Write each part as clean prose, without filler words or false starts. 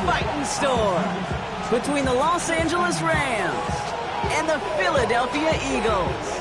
fight in store between the Los Angeles Rams and the Philadelphia Eagles.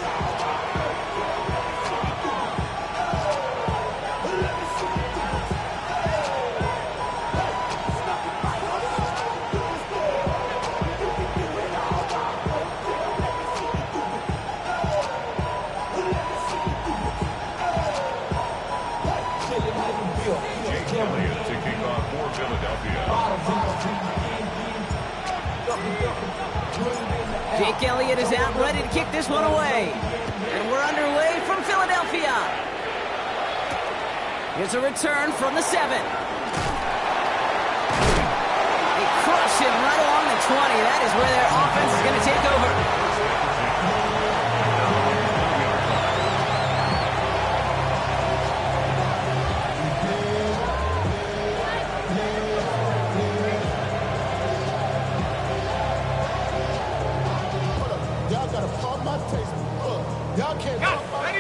Jake Elliott is out ready to kick this one away. And we're underway from Philadelphia. Here's a return from the 7. They crush him right along the 20. That is where their offense is going to take over.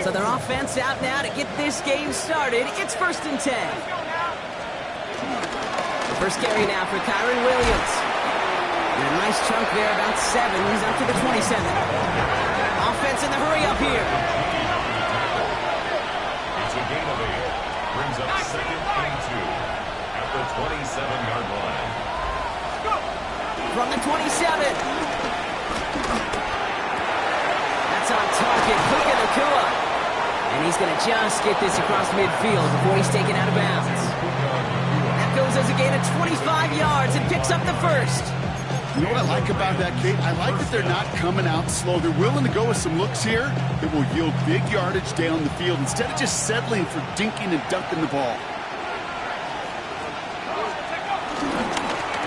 So their offense out now to get this game started. It's 1st and 10. The first carry now for Kyren Williams. And a nice chunk there, about 7. He's up to the 27. Offense in the hurry up here. It's a gain of 8. Brings up 2nd and 2 at the 27-yard line. From the 27. That's on target. Puka Nacua. And he's going to just get this across midfield before he's taken out of bounds. That goes as a gain of 25 yards and picks up the first. You know what I like about that, Kate? I like that they're not coming out slow. They're willing to go with some looks here that will yield big yardage down the field instead of just settling for dinking and dunking the ball.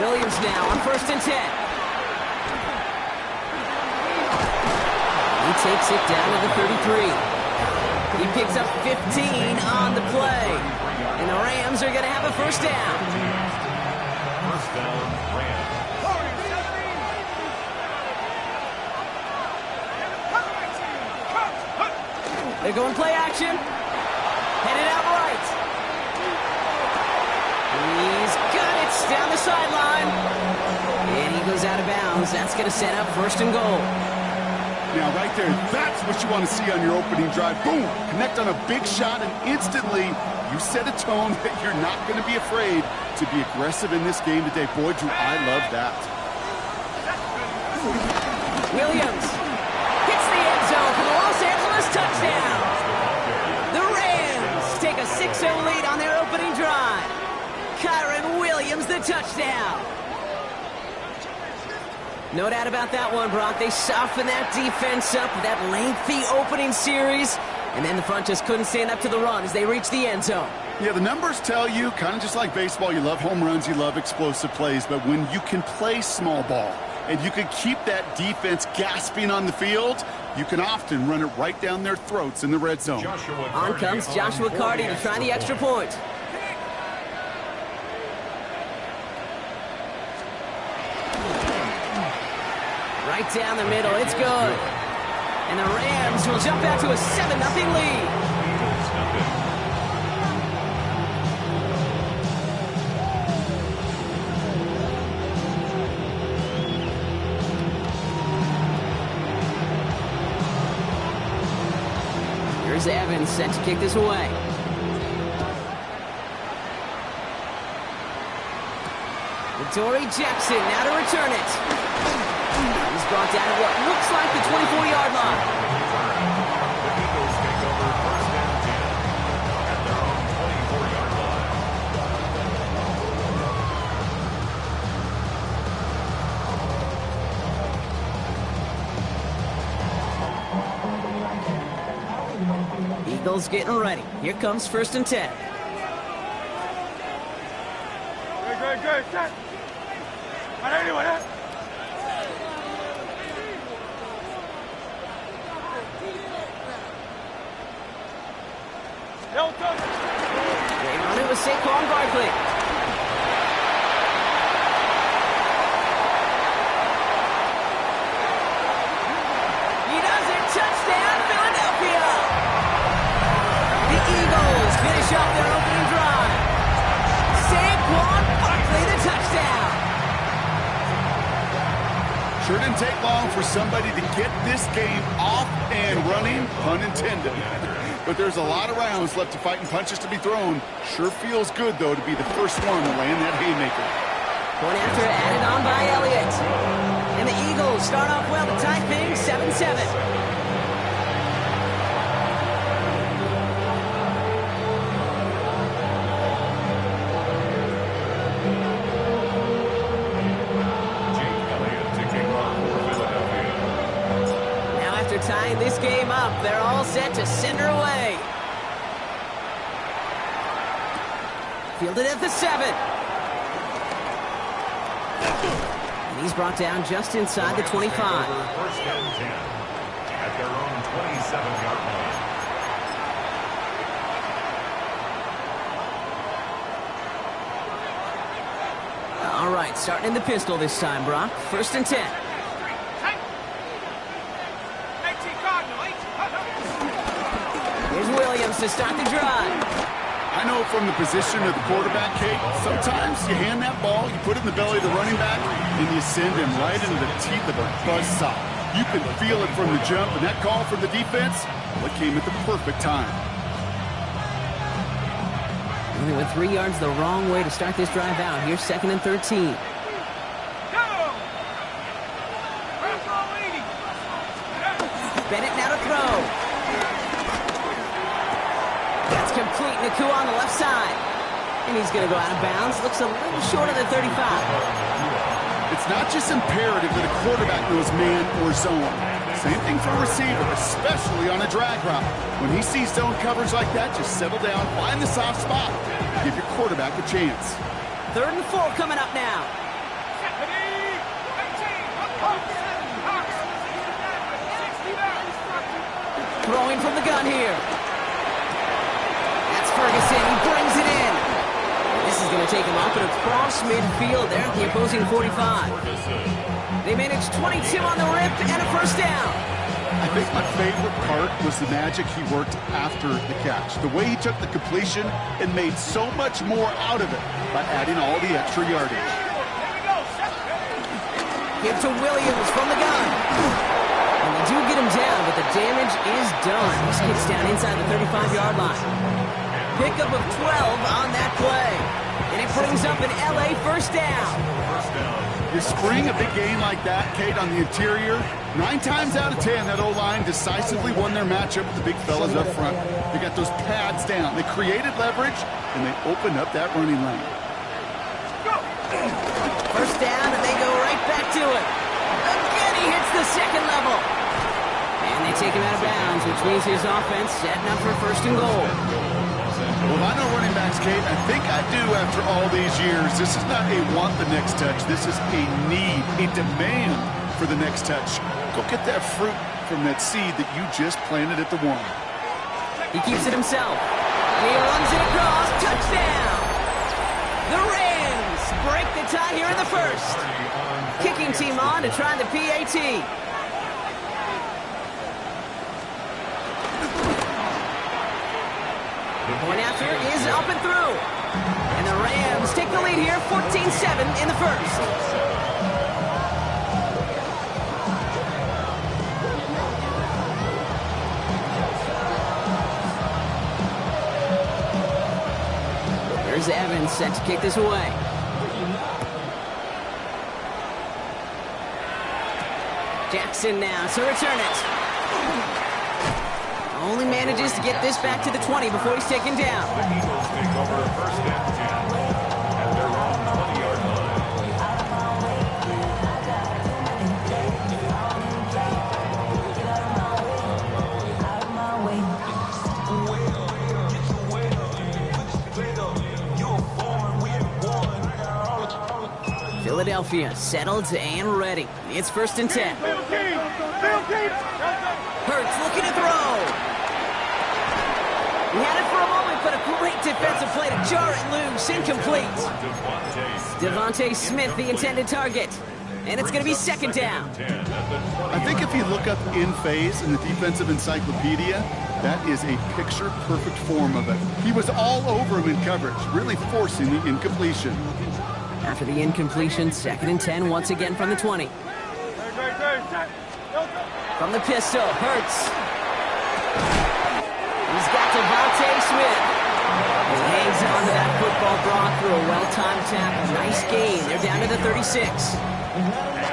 Williams now on 1st and 10. He takes it down to the 33. He picks up 15 on the play. And the Rams are going to have a first down. First down, Rams. They're going play action. Headed out right. He's got it down the sideline. And he goes out of bounds. That's going to set up 1st and goal. Now, right there, that's what you want to see on your opening drive. Boom! Connect on a big shot, and instantly you set a tone that you're not going to be afraid to be aggressive in this game today. Boy, Drew, I love that. Williams hits the end zone for the Los Angeles touchdown. The Rams take a 6-0 lead on their opening drive. Kyren Williams, the touchdown. No doubt about that one, Brock. They softened that defense up with that lengthy opening series, and then the front just couldn't stand up to the run as they reached the end zone. Yeah, the numbers tell you, kind of just like baseball, you love home runs, you love explosive plays, but when you can play small ball and you can keep that defense gasping on the field, you can often run it right down their throats in the red zone. On comes Joshua Carty to try the extra point. Right down the middle, it's good. And the Rams will jump out to a 7-0 lead. Here's Evans set to kick this away. Dory Jackson now to return it. He's brought down at what looks like the 24-yard line. The Eagles take over 1st and 10 at their own 24-yard line. Eagles getting ready. Here comes 1st and 10. Good. Set. Anyway, They run it with Saquon Barkley. He does it. Touchdown, Philadelphia. The Eagles finish off their opening drive. Saquon Barkley, the touchdown. Sure didn't take long for somebody to get this game off and running, pun intended. But there's a lot of rounds left to fight and punches to be thrown. Sure feels good, though, to be the first one to land that haymaker. Point after added on by Elliott. And the Eagles start off well to tie things 7-7. Tying this game up, they're all set to send her away. Fielded at the 7. And he's brought down just inside the 25. First and 10 at their own 27-yard line. All right, starting in the pistol this time, Brock. First and 10. Here's Williams to start the drive. I know from the position of the quarterback, Kate, sometimes you hand that ball, you put it in the belly of the running back, and you send him right into the teeth of a buzzsaw. You can feel it from the jump, and that call from the defense, well, it came at the perfect time. Only went 3 yards the wrong way to start this drive out. Here's 2nd and 13. Bennett now to throw. That's complete. Nacua on the left side. And he's going to go out of bounds. Looks a little short of the 35. It's not just imperative that a quarterback knows man or zone. Same thing for a receiver, especially on a drag route. When he sees zone coverage like that, just settle down, find the soft spot. Give your quarterback a chance. 3rd and 4 coming up now. Throwing from the gun here. That's Ferguson. He brings it in. This is going to take him up and across midfield there at the opposing 45. They managed 22 on the rip and a first down. I think my favorite part was the magic he worked after the catch. The way he took the completion and made so much more out of it by adding all the extra yardage. Give to Williams from the gun. And they do get him down, but the damage is done. He skips down inside the 35-yard line. Pickup of 12 on that play. And it brings up an LA first down. You spring a big game like that, Kate, on the interior, 9 times out of 10, that O-line decisively won their matchup with the big fellas up front. They got those pads down. They created leverage, and they opened up that running lane. First down, and they go right back to it. Again, he hits the second level. And they take him out of bounds, which means his offense setting up for 1st and goal. Well, if I know running backs, Kate, I think I do after all these years. This is not a want the next touch. This is a need, a demand for the next touch. Go get that fruit from that seed that you just planted at the 1. He keeps it himself. And he runs it across. Touchdown! The Rams break the tie here in the first. Kicking team on to try the PAT. Point after is up and through. And the Rams take the lead here, 14-7 in the first. There's Evans set to kick this away. Jackson now to return it. Only manages to get this back to the 20 before he's taken down. The Eagles take over 1st and 10 at their own 20-yard line. Philadelphia settled and ready. It's 1st and 10. Hurts looking to throw. He had it for a moment, but a great defensive play to jar it loose. Incomplete. Devontae Smith, the intended target. And it's going to be 2nd down. I think if you look up in phase in the defensive encyclopedia, that is a picture-perfect form of it. He was all over him in coverage, really forcing the incompletion. After the incompletion, 2nd and 10 once again from the 20. From the pistol, Hurts. He's got Devontae Smith. He hangs on to that football, Brock, through a well-timed tackle. Nice gain. They're down to the 36.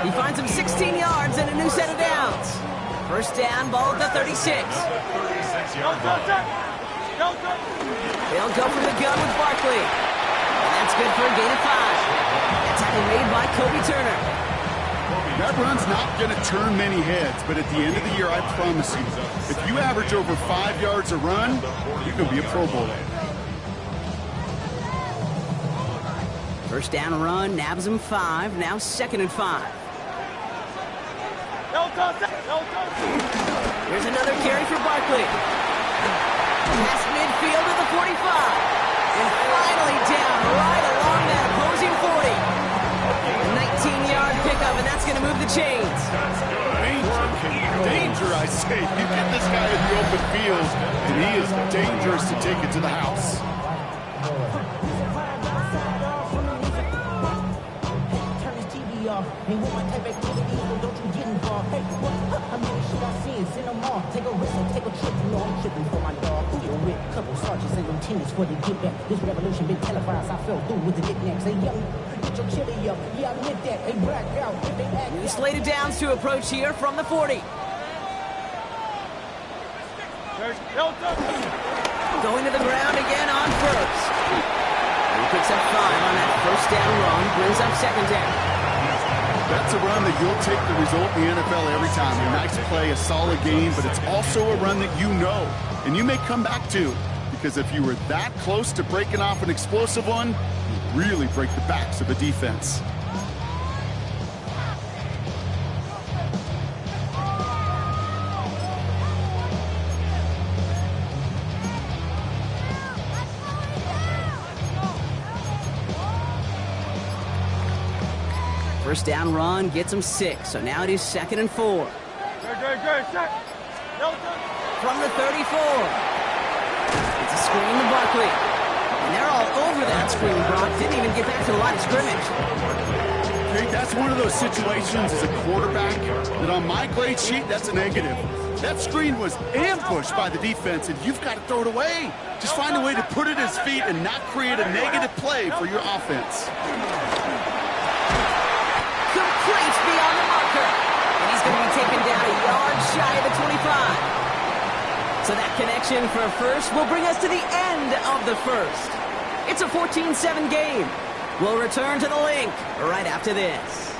He finds him 16 yards and a new set of downs. First down, ball at the 36. They'll go from the gun with Barkley. And that's good for a gain of 5. That tackle made by Kobe Turner. That run's not going to turn many heads, but at the end of the year, I promise you, if you average over 5 yards a run, you can be a Pro Bowler. First down run, nabs him 5. Now 2nd and 5. Here's another carry for Barkley. Past midfield to the 45. And finally down right along that opposing 40. 19-yard pickup, and that's going to move the chains. Danger, I say. You get this guy in the open field, and he is dangerous to take it to the house. Ain't with my type activity, so don't you get involved. Hey, how many should I see? Send them off. Take a risk and take a trip. You know I'm tripping for my dog. Who you with? Couple sergeants and lieutenants for the get back. This revolution been televised. I fell through with the knickknacks. Hey, young, get your chili up. Yeah, I admit that. Hey, black out. If they act New slated downs to approach here from the 40. Going to the ground again on first. He picks up 5 on that first down run. Brings up 2nd down. That's a run that you'll take the result in the NFL every time. A nice play, a solid game, but it's also a run that you know, and you may come back to, because if you were that close to breaking off an explosive one, you really break the backs of a defense. First down run gets him 6, so now it is 2nd and 4. From the 34. It's a screen to Barkley. And they're all over that screen, Brock. Didn't even get back to the line of scrimmage. Okay, that's one of those situations as a quarterback that on my grade sheet, that's a negative. That screen was ambushed by the defense, and you've got to throw it away. Just find a way to put it at his feet and not create a negative play for your offense. Completes beyond the marker. And he's going to be taken down a yard shy of the 25. So that connection for a first will bring us to the end of the first. It's a 14-7 game. We'll return to the link right after this.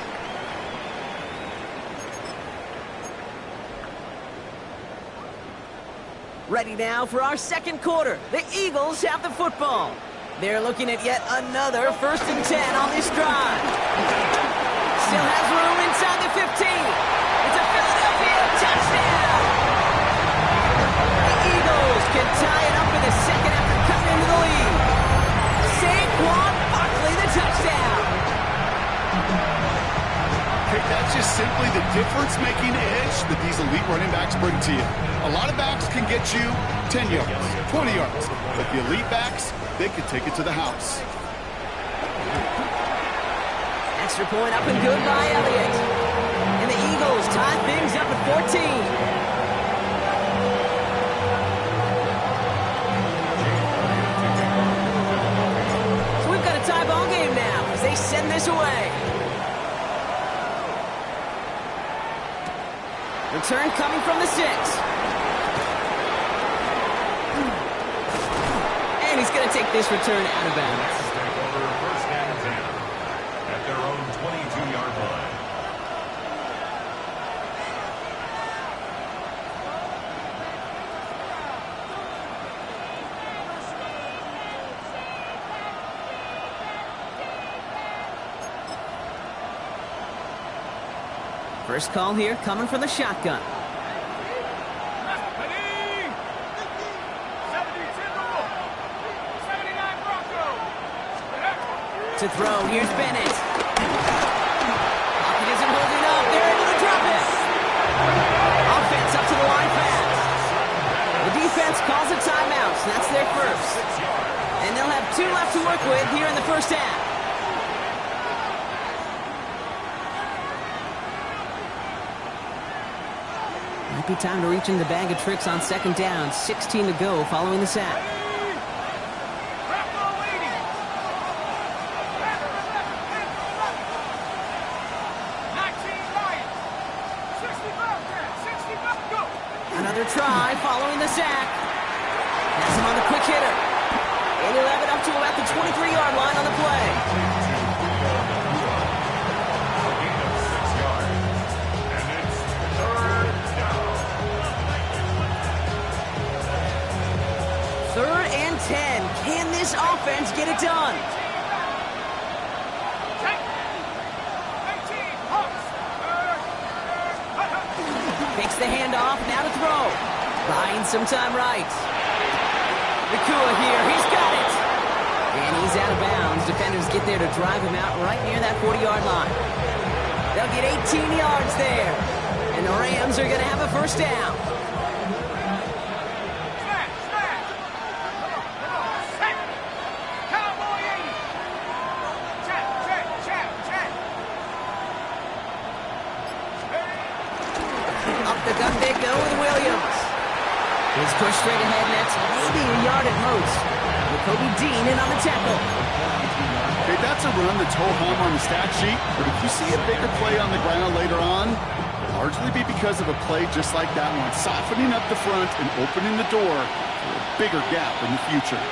Ready now for our second quarter. The Eagles have the football. They're looking at yet another 1st and 10 on this drive. Still has room inside the 15. It's a Philadelphia touchdown. The Eagles can tie it up in the second after cutting into the lead. Saquon Barkley, the touchdown. Okay, that's just simply the difference-making edge that these elite running backs bring to you. A lot of backs can get you 10 yards, 20 yards, but the elite backs, they can take it to the house. Extra point up and good by Elliott. And the Eagles tie things up at 14. So we've got a tie ball game now as they send this away. Return coming from the 6. And he's going to take this return out of bounds. First and 10 at their own 22-yard line. First call here coming from the shotgun. To throw, here's Bennett. Pocket isn't holding up. They're able to drop it. Offense up to the line fast. The defense calls a timeout, so that's their first. And they'll have 2 left to work with here in the first half. Might be time to reach in the bag of tricks on second down. 16 to go following the sack. Another try following the sack. Has him on the quick hitter. And he'll have it up to about the 23-yard line on the play. Gain of 6 yards. And it's third down. 3rd and 10. Can this offense get it done? Takes the handoff, now to throw. Buying some time right. Nakua here, he's got it. And he's out of bounds. Defenders get there to drive him out right near that 40-yard line. They'll get 18 yards there. And the Rams are going to have a first down. Up the gun they go with Williams. He's pushed straight ahead, and that's maybe a yard at most. With Kobe Dean in on the tackle. Okay, that's a run that's ho-hum on the stat sheet, but if you see a bigger play on the ground later on, largely be because of a play just like that one, softening up the front and opening the door for a bigger gap in the future.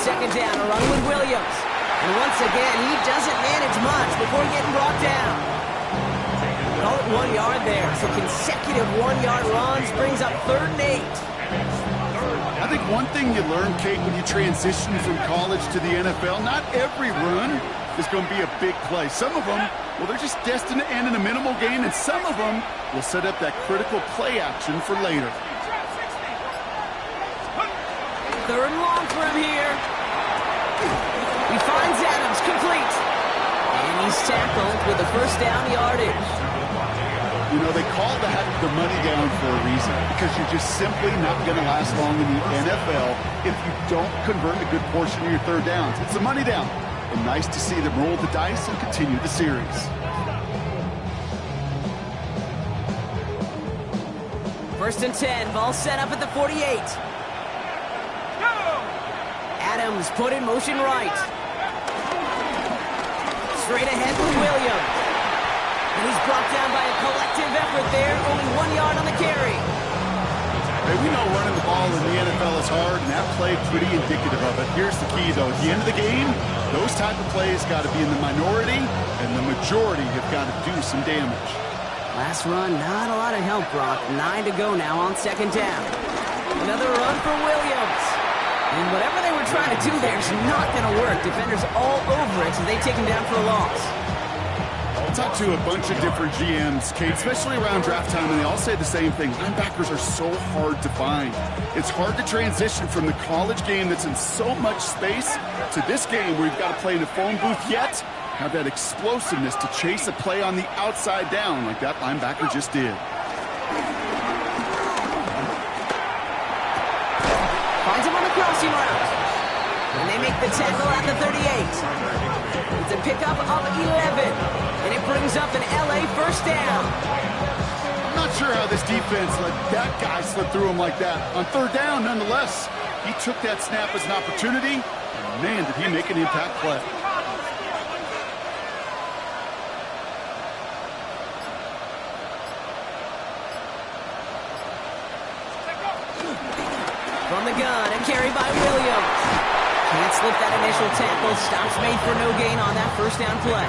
Second down, a run with Williams. And once again, he doesn't manage much before getting brought down. Call it 1 yard there. So consecutive 1-yard runs brings up 3rd and 8. I think one thing you learn, Kate, when you transition from college to the NFL, not every run is going to be a big play. Some of them, well, they're just destined to end in a minimal gain, and some of them will set up that critical play action for later. 3rd and long for him here. He finds Adams, complete. And he's tackled with the first down yardage. You know, they call that the money down for a reason, because you're just simply not going to last long in the NFL if you don't convert a good portion of your 3rd downs. It's the money down. And nice to see them roll the dice and continue the series. First and 10, ball set up at the 48. Adams put in motion right. Straight ahead with Williams. And he's brought down by a collective effort there, only 1 yard on the carry. Hey, we know running the ball in the NFL is hard, and that play pretty indicative of it. Here's the key, though. At the end of the game, those type of plays got to be in the minority, and the majority have got to do some damage. Last run, not a lot of help, Brock. 9 to go now on second down. Another run for Williams. And whatever they were trying to do there is not going to work. Defenders all over it, so they take him down for a loss. I'll talk to a bunch of different GMs, Kate, especially around draft time, and they all say the same thing. Linebackers are so hard to find. It's hard to transition from the college game that's in so much space to this game where you've got to play in a phone booth, yet have that explosiveness to chase a play on the outside down like that linebacker just did. Finds him on the crossing route. And they make the tackle at the 38. It's a pickup of 11. And it brings up an LA first down. I'm not sure how this defense let that guy slip through him like that. On 3rd down, nonetheless, he took that snap as an opportunity. And man, did he make an impact play. From the gun and carried by Williams. Can't slip that initial tackle. Stops made for no gain on that first down play.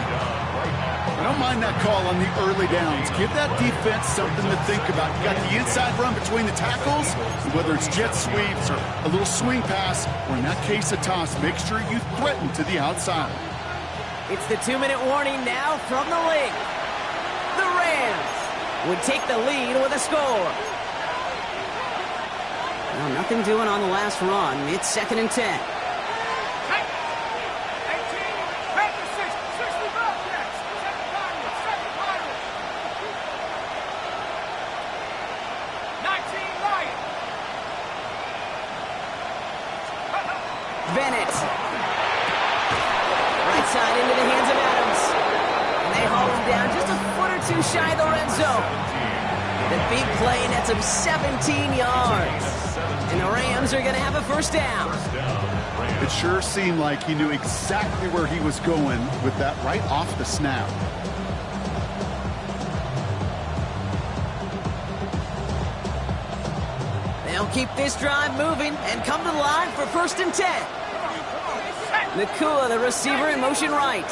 I don't mind that call on the early downs. Give that defense something to think about. You got the inside run between the tackles, and whether it's jet sweeps or a little swing pass, or in that case a toss, make sure you threaten to the outside. It's the 2-minute warning now from the league. The Rams would take the lead with a score. Well, nothing doing on the last run. It's 2nd and 10. Bennett. Right side into the hands of Adams. And they haul him down just a foot or two shy of the red zone. The big play nets him 17 yards. And the Rams are going to have a first down. It sure seemed like he knew exactly where he was going with that right off the snap. They'll keep this drive moving and come to the line for 1st and 10. Nakua, the receiver, in motion right.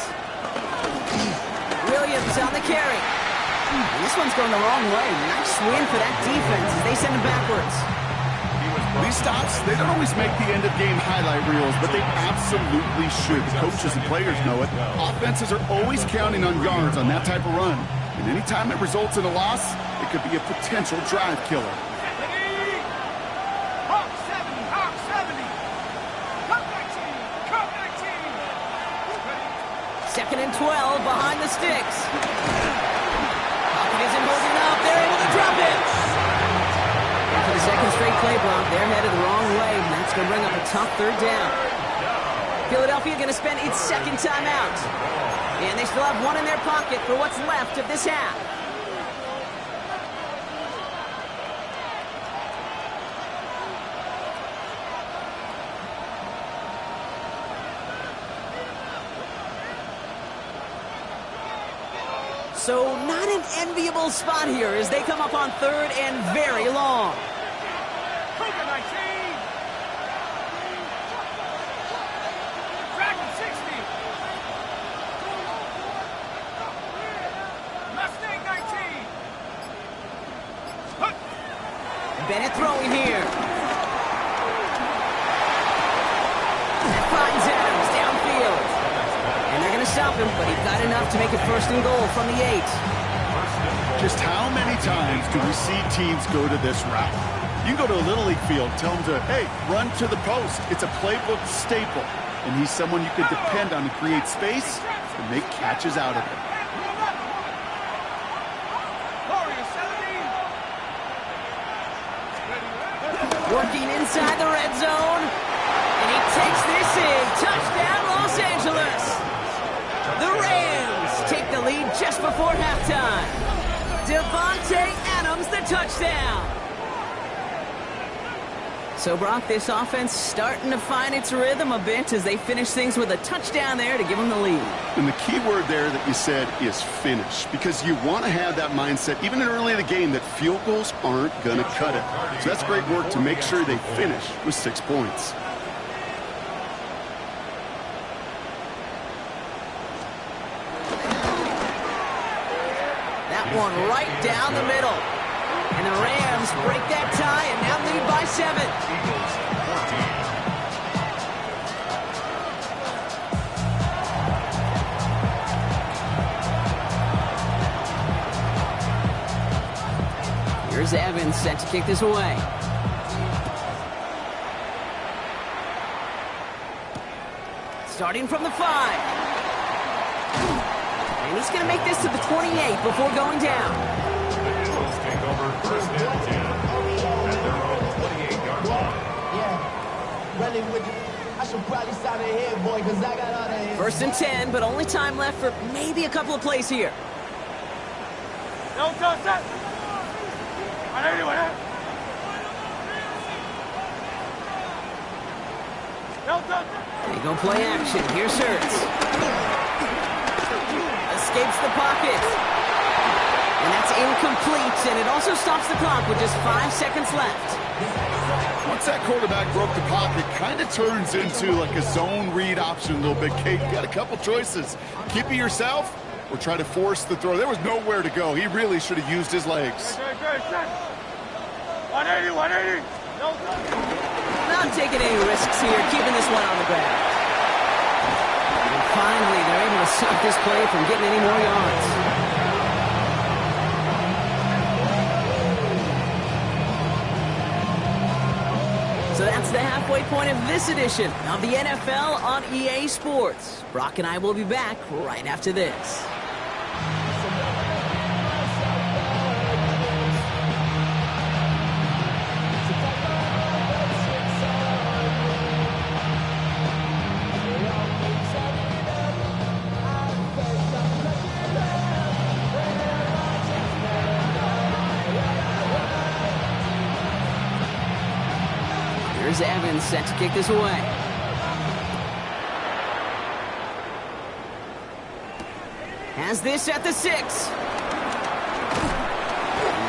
Williams on the carry. This one's going the wrong way. Nice win for that defense as they send him backwards. These stops, they don't always make the end-of-game highlight reels, but they absolutely should. The coaches and players know it. Offenses are always counting on yards on that type of run. And anytime it results in a loss, it could be a potential drive killer. Hawk 70, Hawk 70. Cut 19, cut 19. 2nd and 12 behind the sticks. Pocket isn't holding up. They're able to drop it. And for the 2nd straight play block, they're headed the wrong way, and that's going to bring up a tough 3rd down. Philadelphia going to spend its 2nd timeout. And they still have one in their pocket for what's left of this half. So not an enviable spot here as they come up on 3rd and very long. Cougar 19. Dragon 60. Mustang 19. Huck. Bennett throwing here. That finds Adams downfield. And they're going to stop him, but he got enough to make it 1st and goal from the 8. Just how many times do we see teams go to this route? You can go to a Little League field, tell them to, hey, run to the post. It's a playbook staple. And he's someone you can depend on to create space and make catches out of it. Warrior 70. Working inside the red zone. And he takes this in. Touchdown, Los Angeles. The Rams take the lead just before halftime. Devontae Adams, the touchdown. So, Brock, this offense starting to find its rhythm a bit as they finish things with a touchdown there to give them the lead. And the key word there that you said is finish, because you want to have that mindset, even early in the game, that field goals aren't going to cut it. So that's great work to make sure they finish with 6 points. That one right down the middle. And the Rams break that tie and now lead by 7. Here's Evans set to kick this away. Starting from the 5. And he's going to make this to the 28 before going down. The Eagles take over 1st and 10 at their own 28-yard line. Yeah, running with it. I should probably start ahead, boy, because I got all that. 1st and 10, but only time left for maybe a couple of plays here. No touch that. On anyone, eh? No touch that. They go play action. Here's Hurts. Escapes the pocket. And that's incomplete, and it also stops the clock with just 5 seconds left. Once that quarterback broke the pocket, kind of turns into like a zone read option a little bit. Kate, you got a couple choices. Keep it yourself or try to force the throw. There was nowhere to go. He really should have used his legs. Good, set. 180, 180. No touch. Not taking any risks here, keeping this one on the ground. And finally, they're able to stop this play from getting any more yards. So that's the halfway point of this edition of the NFL on EA Sports. Brock and I will be back right after this. Here's Evans set to kick this away. Has this at the 6.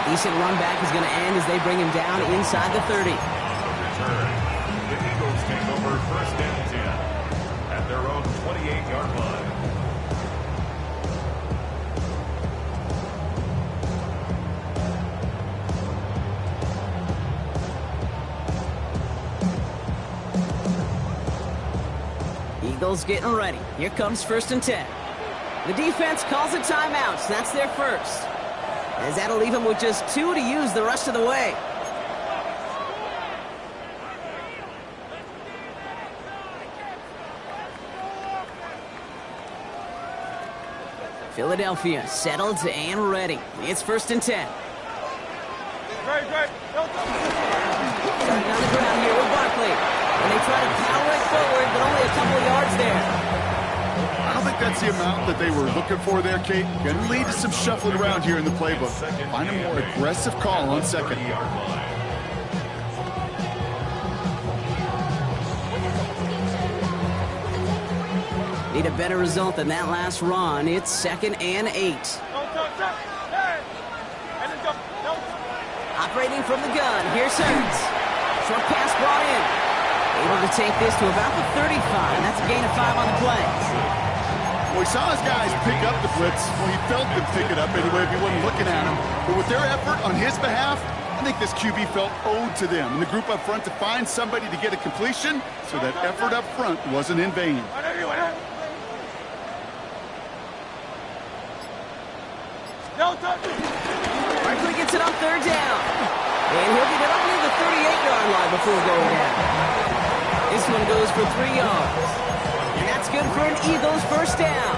Decent run back is going to end as they bring him down inside the 30. Return. The Eagles take over first and 10 at their own 28-yard line. Eagles getting ready. Here comes first and 10. The defense calls a timeout. So that's their first. As that'll leave him with just 2 to use the rest of the way. Philadelphia settled and ready. It's first and 10. Great. Starting on the ground here with Barkley. And they try to power it forward, but only a couple of yards there. I don't think that's the amount that they were looking for there, Kate. Going to lead to some shuffling around here in the playbook. Find a more aggressive call on second. Need a better result than that last run. It's second and 8. Operating from the gun. Here's Hurts. Short pass brought in. Able to take this to about the 35. That's a gain of 5 on the play. Well, he saw his guys pick up the blitz. Well, he felt them pick it up anyway if he wasn't looking at him. But with their effort on his behalf, I think this QB felt owed to them. And the group up front to find somebody to get a completion, so that effort up front wasn't in vain. Barkley gets it on third down. And he'll get it up near the 38-yard line before going down. This one goes for 3 yards. And that's good for an Eagles first down.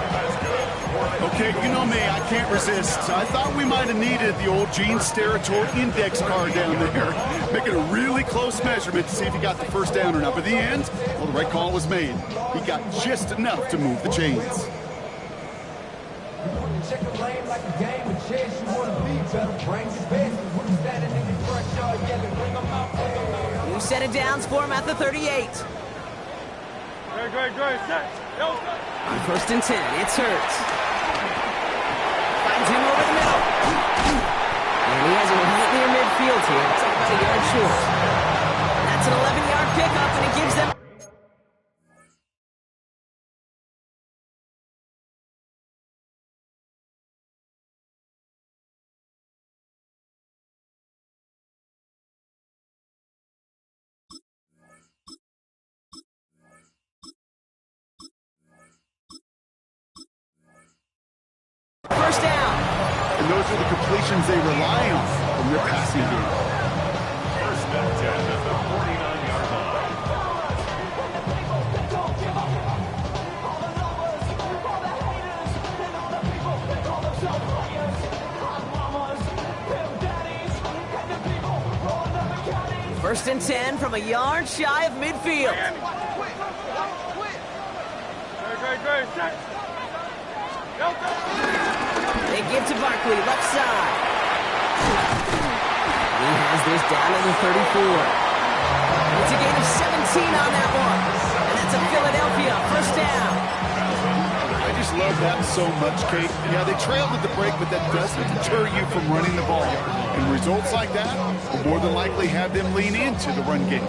Okay, you know me, I can't resist. I thought we might have needed the old Gene Steratore index card down there. Making a really close measurement to see if he got the first down or not. But in the end, well, the right call was made. He got just enough to move the chains. Check the lane like a game of chess. You want to be better, brains is best. When you standing in the front yard, yelling, bring them out. New set of downs for him at the 38. Great. On first and 10, it's Hurts. Finds him over the middle. And he has him right near midfield here. It's about a yard short. That's an 11-yard pickup, and it gives them... First down. And those are the completions they rely on from their passing game. First and 10 at the 49-yard line. First and 10 from a yard shy of midfield. Great. They give to Barkley, left side. He has this down to the 34. It's a gain of 17 on that one. And that's a Philadelphia first down. I just love that so much, Kate. Yeah, they trailed at the break, but that doesn't deter you from running the ball. And results like that will more than likely have them lean into the run game.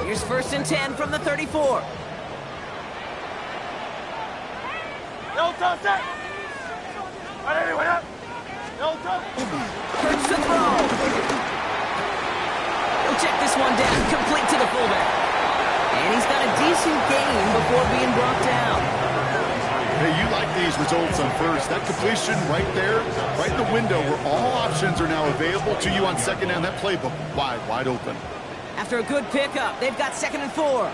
Here's first and 10 from the 34. Hurts to throw. He'll check this one down, complete to the fullback. And he's got a decent gain before being brought down. Hey, you like these results on first. That completion right there, right in the window where all options are now available to you on second down. That playbook wide open. After a good pickup, they've got second and 4.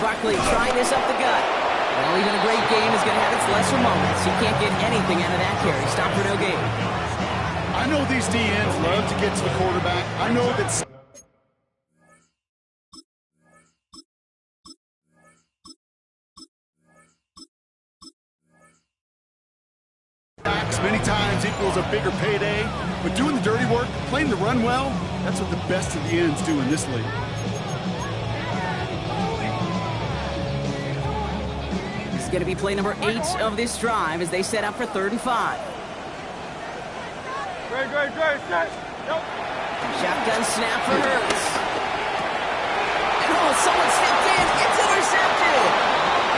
Barkley trying this up the gut. Well, even a great game is going to have its lesser moments. You can't get anything out of that carry. Stop for no gain. I know these DNs love to get to the quarterback. I know that... Many times it equals a bigger payday. But doing the dirty work, playing the run well, that's what the best of the ends do in this league. This is going to be play number 8 of this drive as they set up for 3rd and 5. Great. Shotgun snap for Hurts. And someone stepped in. It's intercepted.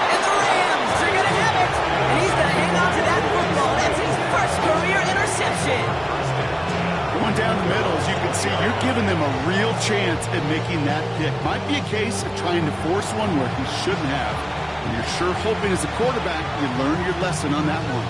And the Rams are going to have it. And he's going to hang on to that football. That's his first career interception. Going down the middle, as you can see, you're giving them a real chance at making that pick. Might be a case of trying to force one where he shouldn't have. And you're sure hoping as a quarterback you learn your lesson on that one.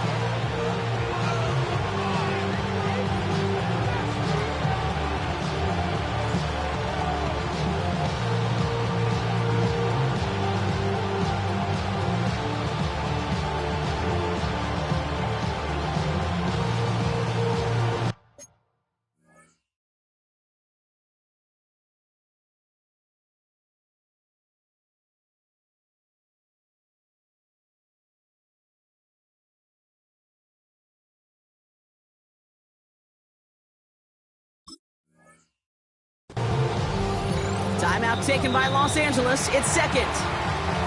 Timeout taken by Los Angeles. It's 2nd.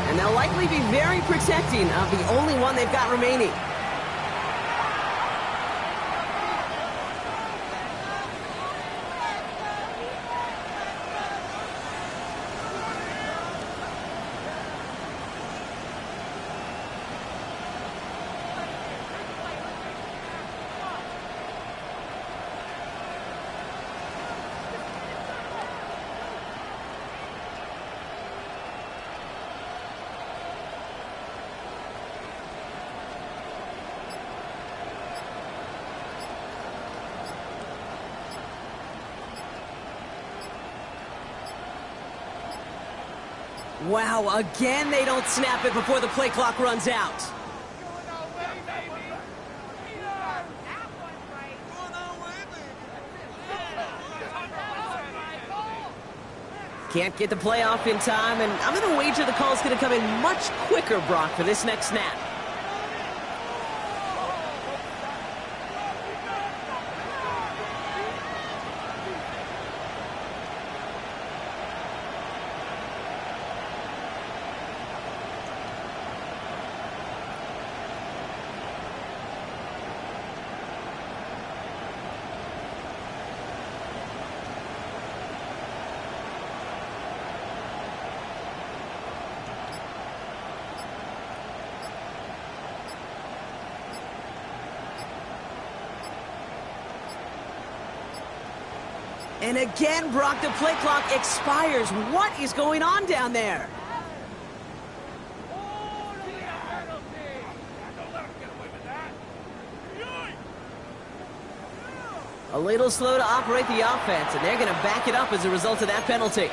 And they'll likely be very protecting of the only one they've got remaining. Wow, again they don't snap it before the play clock runs out. Can't get the play off in time, and I'm going to wager the call's going to come in much quicker, Brock, for this next snap. And again, Brock, the play clock expires. What is going on down there? A little slow to operate the offense, and they're going to back it up as a result of that penalty.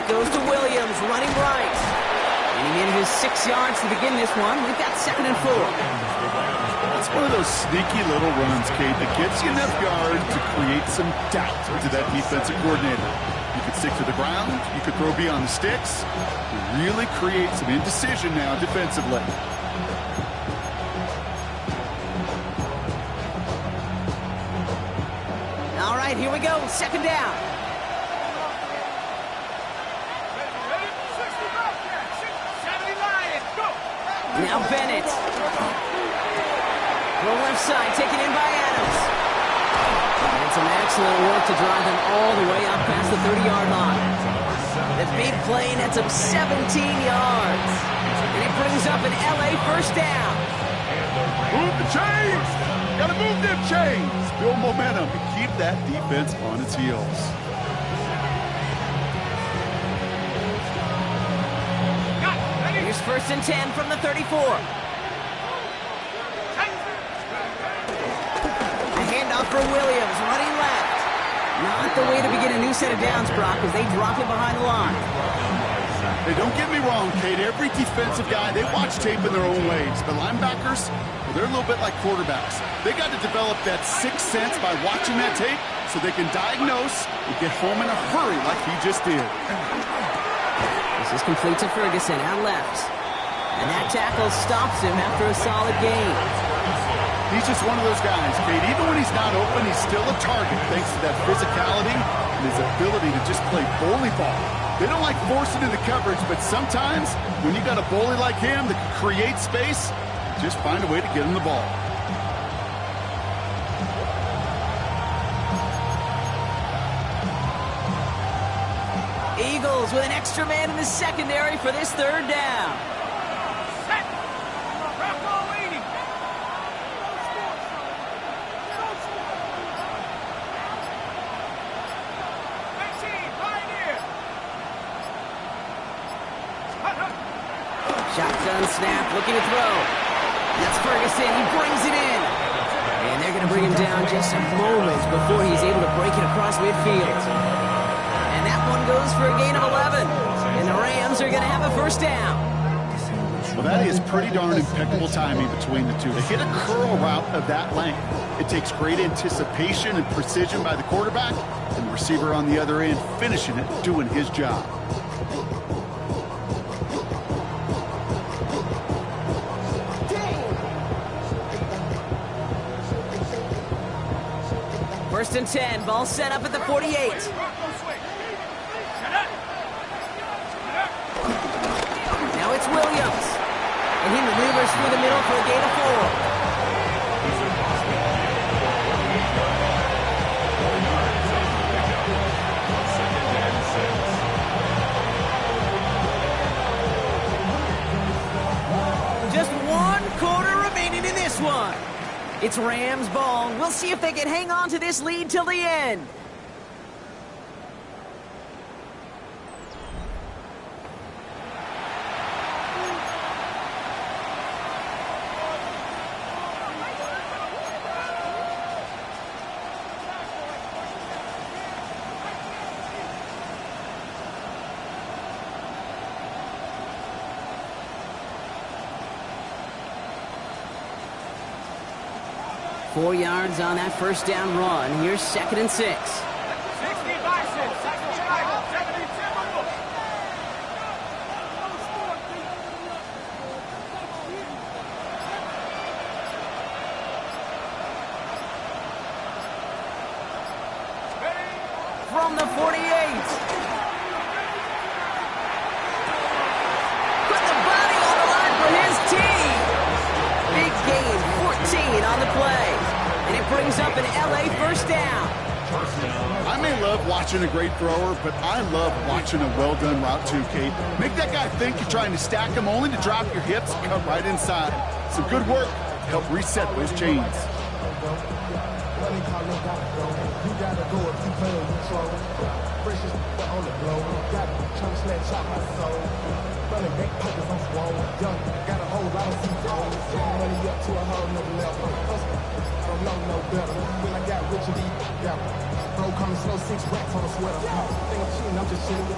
Goes to Williams, running right. And he needed his 6 yards to begin this one. We've got 2nd and 4. It's one of those sneaky little runs, Kate, that gets you enough yards to create some doubt into that defensive coordinator. You could stick to the ground. You could throw beyond the sticks. Really create some indecision now defensively. All right, here we go. 2nd down. Now Bennett. From left side, taken in by Adams. And some excellent work to drive them all the way up past the 30-yard line. The big play nets him 17 yards. And he brings up an LA first down. Move the chains! Gotta move them chains! Build momentum and keep that defense on its heels. Here's 1st and 10 from the 34. A handoff for Williams, running left. Not the way to begin a new set of downs, Brock, as they drop it behind the line. Hey, don't get me wrong, Kate. Every defensive guy, they watch tape in their own ways. But linebackers, well, they're a little bit like quarterbacks. They got to develop that sixth sense by watching that tape so they can diagnose and get home in a hurry like he just did. This is complete to Ferguson out left. And that tackle stops him after a solid gain. He's just one of those guys, Kate. Even when he's not open, he's still a target thanks to that physicality and his ability to just play bully ball. They don't like forcing into coverage, but sometimes when you got a bully like him that can create space, just find a way to get him the ball. Eagles with an extra man in the secondary for this third down. Set. Rocco leading. 19, Pioneer. Shotgun snap, looking to throw. That's Ferguson, he brings it in. And they're going to bring him down just a moment before he's able to break it across midfield. And that one goes for a gain of 11. And the Rams are going to have a first down. Well, that is pretty darn impeccable timing between the two. To hit a curl route of that length, it takes great anticipation and precision by the quarterback, and the receiver on the other end finishing it, doing his job. First and 10, ball set up at the 48. Rocco swing. Set up. Now it's Williams. And he maneuvers through the middle for a gain of 4. Just 1 quarter remaining in this one. It's Rams ball. We'll see if they can hang on to this lead till the end. Four yards on that first down run. Here's second and 6. 60 Bison. 60 Chicago. 70 Timberwolves. From the 48. Put the body on the line for his team. Big gain, 14 on the play. And it brings up an LA first down. I may love watching a great thrower, but I love watching a well-done route too, Kate. Make that guy think you're trying to stack him only to drop your hips and cut right inside. Some good work to help reset those chains.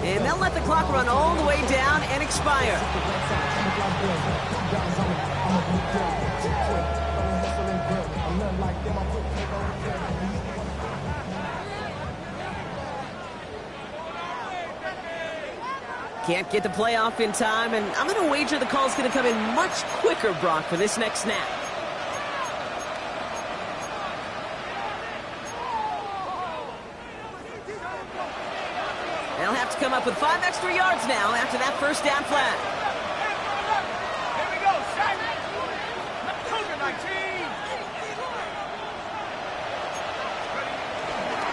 And they'll let the clock run all the way down and expire. Can't get the play off in time, and I'm going to wager the call's going to come in much quicker, Brock, for this next snap. They'll have to come up with 5 extra yards now after that first down flat. Here we go. Set. Cougar 19.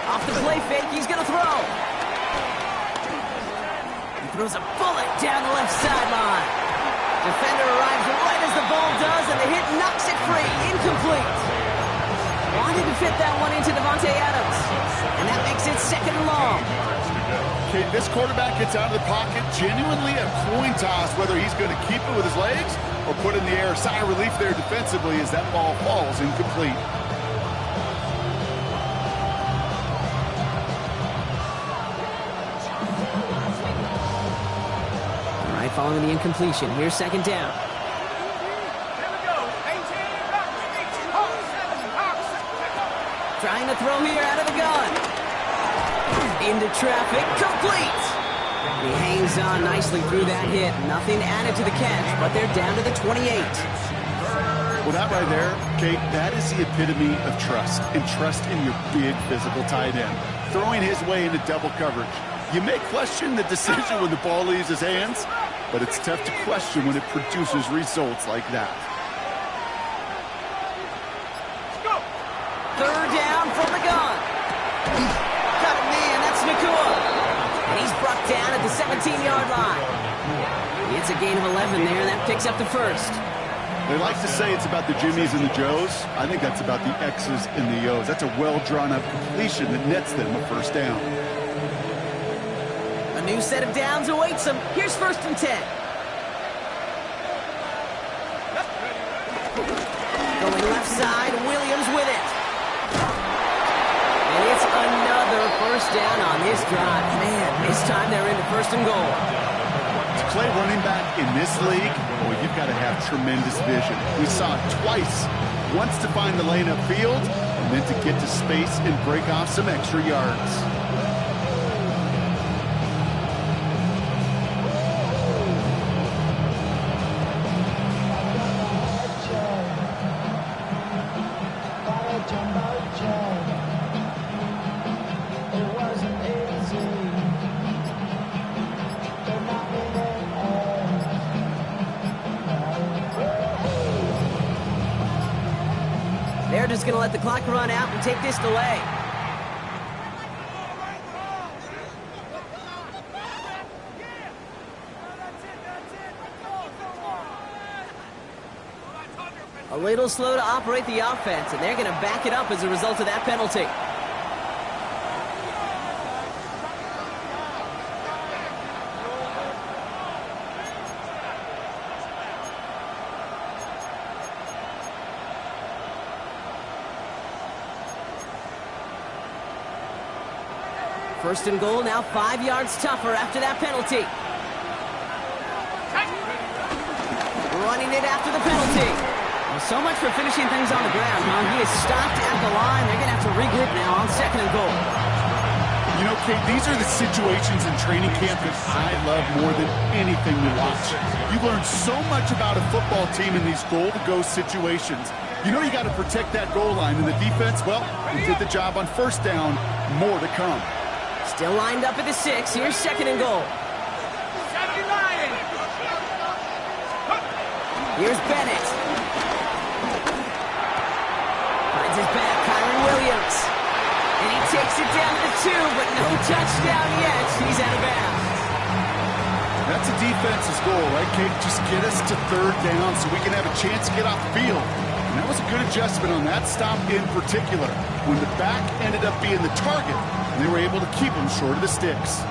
Off the play fake, he's going to throw. He throws a bullet down the left sideline. Defender arrives right as the ball does, and the hit knocks it free. Incomplete. Wanted to fit that one into Davante Adams. And that makes it second and long. Okay, this quarterback gets out of the pocket, genuinely a coin toss whether he's going to keep it with his legs or put it in the air. Sigh of relief there defensively as that ball falls incomplete. following the incompletion. Here's second down. Here we go. 18, back to me. Hawk 7, Hawk 6. Trying to throw here out of the gun. Into traffic, complete. He hangs on nicely through that hit. Nothing added to the catch, but they're down to the 28. Well, that right there, Kate, that is the epitome of trust, and trust in your big physical tight end. Throwing his way into double coverage. You may question the decision when the ball leaves his hands, but it's tough to question when it produces results like that. Third down from the gun. Got a man, that's Nacua. And he's brought down at the 17-yard line. It's a gain of 11 there, and that picks up the first. They like to say it's about the Jimmies and the Joes. I think that's about the X's and the O's. That's a well-drawn-up completion that nets them a first down. A new set of downs awaits them. Here's first and 10. Going left side, Williams with it. And it's another first down on this drive. Man, this time they're into first and goal. To play running back in this league, boy, you've got to have tremendous vision. We saw it twice. Once to find the lane upfield, and then to get to space and break off some extra yards. They're just going to let the clock run out and take this delay. A little slow to operate the offense, and they're going to back it up as a result of that penalty. First and goal, now 5 yards tougher after that penalty. Running it after the penalty. Well, so much for finishing things on the ground, huh? He is stopped at the line. They're going to have to regroup now on second and goal. You know, Kate, these are the situations in training camp that I love more than anything to watch. You learn so much about a football team in these goal-to-go situations. You know you got to protect that goal line, and the defense, well, they did the job on first down. More to come. Still lined up at the 6. Here's second and goal. Here's Bennett. Finds his back, Kyren Williams. And he takes it down to the 2, but no touchdown yet. He's out of bounds. That's a defense's goal, right, Kate? Just get us to third down so we can have a chance to get off the field. And that was a good adjustment on that stop in particular. When the back ended up being the target, they were able to keep him short of the sticks.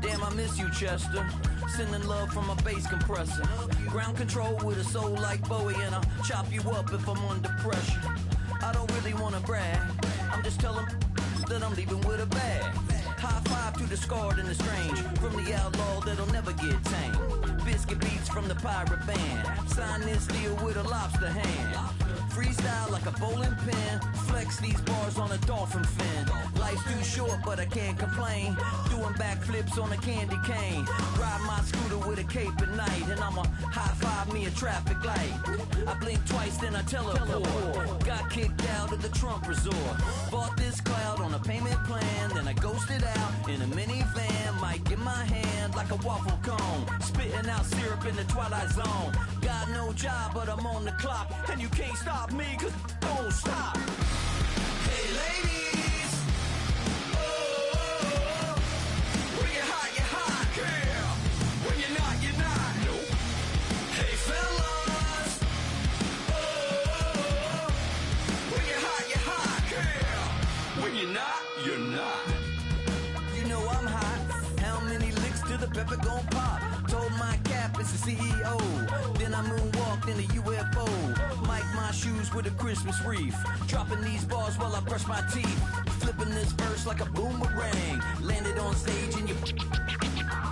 Damn, I miss you, Chester. Sending love from a bass compressor. Ground control with a soul like Bowie, and I'll chop you up if I'm under pressure. I don't really wanna brag. I'm just telling that I'm leaving with a bag. High five to the scarred and the strange. From the outlaw that'll never get tamed. Biscuit beats from the pirate band. Sign this deal with a lobster hand. Freestyle like a bowling pin. Flex these bars on a dolphin fin. Life's too short, but I can't complain. Doing backflips on a candy cane. Ride my scooter with a cape at night. And I'ma high five me a traffic light. I blink twice, then I teleport. Got kicked out of the Trump resort. Bought this cloud on a payment plan. Then I ghosted out in a minivan. Mic in my hand like a waffle cone. Spitting spitting out syrup in the twilight zone. Got no job, but I'm on the clock, and you can't stop me, cause don't stop. Hey ladies, oh, when you're hot, girl. When you're not, nope. Hey fellas, oh, when you're hot, girl. When you're not, you're not. You know I'm hot. How many licks till the pepper gon' pop? Told my cap it's the CEO. Then I moonwalked in a UFO. Mic my shoes with a Christmas wreath. Dropping these bars while I brush my teeth. Flipping this verse like a boomerang. Landed on stage in your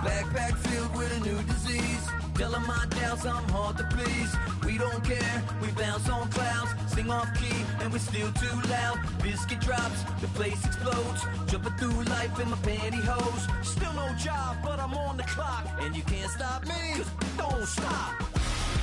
backpack filled with a new disease. Tell 'em my doubts, I'm hard to please. We don't care, we bounce on clouds. Sing off key, and we're still too loud. Biscuit drops, the place explodes. Jumping through life in my pantyhose. Still no job, but I'm on the clock. And you can't stop me, 'cause don't stop.